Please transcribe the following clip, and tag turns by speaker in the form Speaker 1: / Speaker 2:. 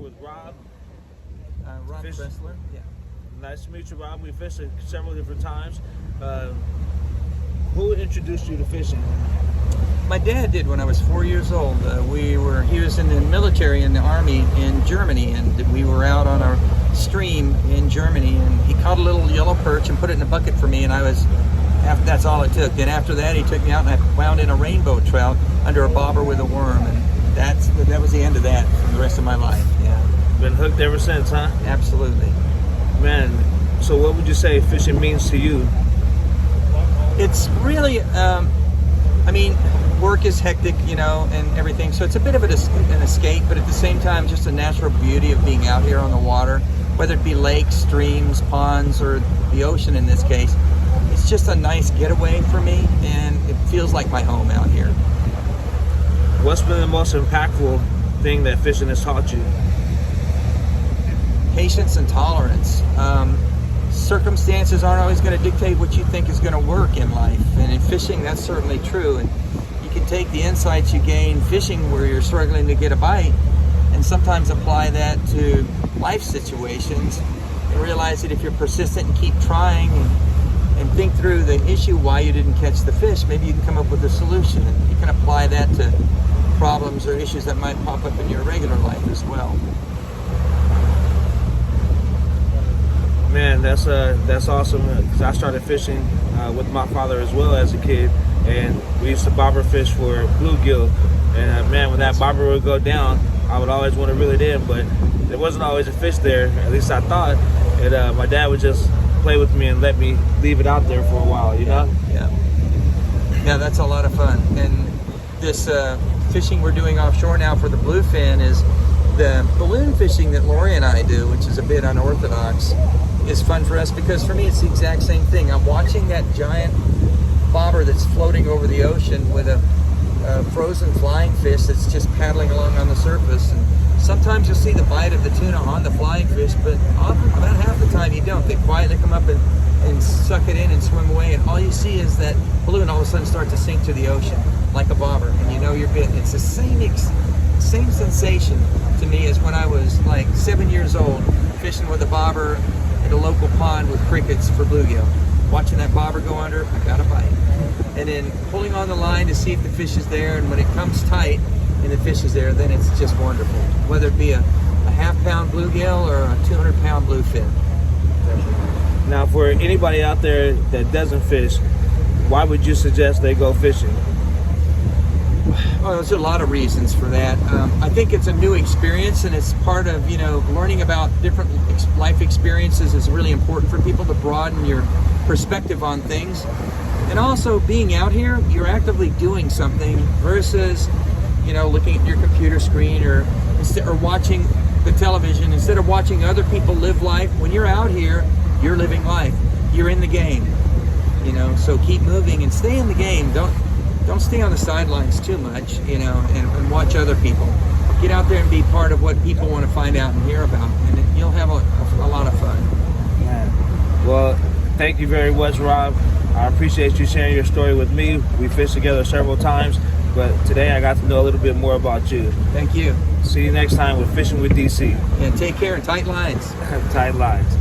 Speaker 1: with Rob.
Speaker 2: Robert Tressler. Yeah.
Speaker 1: Nice to meet you, Rob. We fished several different times. Who introduced you to fishing?
Speaker 2: My dad did when I was 4 years old. He was in the military in the army in Germany, and we were out on a stream in Germany, and he caught a little yellow perch and put it in a bucket for me, and that's all it took. Then after that, he took me out and I wound in a rainbow trout under a bobber with a worm, and that was the end of that for the rest of my life. Yeah.
Speaker 1: Been hooked ever since, huh?
Speaker 2: Absolutely.
Speaker 1: Man, so what would you say fishing means to you?
Speaker 2: It's really, work is hectic, and everything, so it's a bit of an escape, but at the same time, just a natural beauty of being out here on the water, whether it be lakes, streams, ponds, or the ocean in this case. It's just a nice getaway for me, and it feels like my home out here.
Speaker 1: What's been the most impactful thing that fishing has taught you?
Speaker 2: Patience and tolerance. Circumstances aren't always going to dictate what you think is going to work in life, and in fishing that's certainly true. And you can take the insights you gain fishing where you're struggling to get a bite and sometimes apply that to life situations and realize that if you're persistent and keep trying and think through the issue why you didn't catch the fish, maybe you can come up with a solution, and you can apply that to problems or issues that might pop up in your regular life as well.
Speaker 1: Man, that's awesome, because I started fishing with my father as well as a kid, and we used to bobber fish for bluegill, and man, when that bobber would go down, I would always want to reel it in, but there wasn't always a fish there, at least I thought, and my dad would just play with me and let me leave it out there for a while, you know?
Speaker 2: Yeah, that's a lot of fun. And this fishing we're doing offshore now for the bluefin is the balloon fishing that Lori and I do, which is a bit unorthodox, is fun for us because for me it's the exact same thing. I'm watching that giant bobber that's floating over the ocean with a frozen flying fish that's just paddling along on the surface, and sometimes you'll see the bite of the tuna on the flying fish, but often, about half the time you don't. They quietly come up and suck it in and swim away, and all you see is that balloon all of a sudden start to sink to the ocean like a bobber, and you know you're bitten. It's the same sensation to me as when I was like 7 years old fishing with a bobber at a local pond with crickets for bluegill. Watching that bobber go under, I got a bite. And then pulling on the line to see if the fish is there, and when it comes tight and the fish is there, then it's just wonderful. Whether it be a half-pound bluegill or a 200-pound bluefin.
Speaker 1: Now, for anybody out there that doesn't fish, why would you suggest they go fishing?
Speaker 2: Well, there's a lot of reasons for that. I think it's a new experience, and it's part of, learning about different life experiences is really important for people to broaden your perspective on things. And also, being out here, you're actively doing something versus, looking at your computer screen or watching the television. Instead of watching other people live life, when you're out here, you're living life. You're in the game, so keep moving and stay in the game. Don't stay on the sidelines too much, and watch other people. Get out there and be part of what people want to find out and hear about, and you'll have a lot of fun.
Speaker 1: Man. Well, thank you very much, Rob. I appreciate you sharing your story with me. We fished together several times, but today I got to know a little bit more about you.
Speaker 2: Thank you.
Speaker 1: See you next time with Fishing with DC.
Speaker 2: And take care and tight lines.
Speaker 1: Tight lines.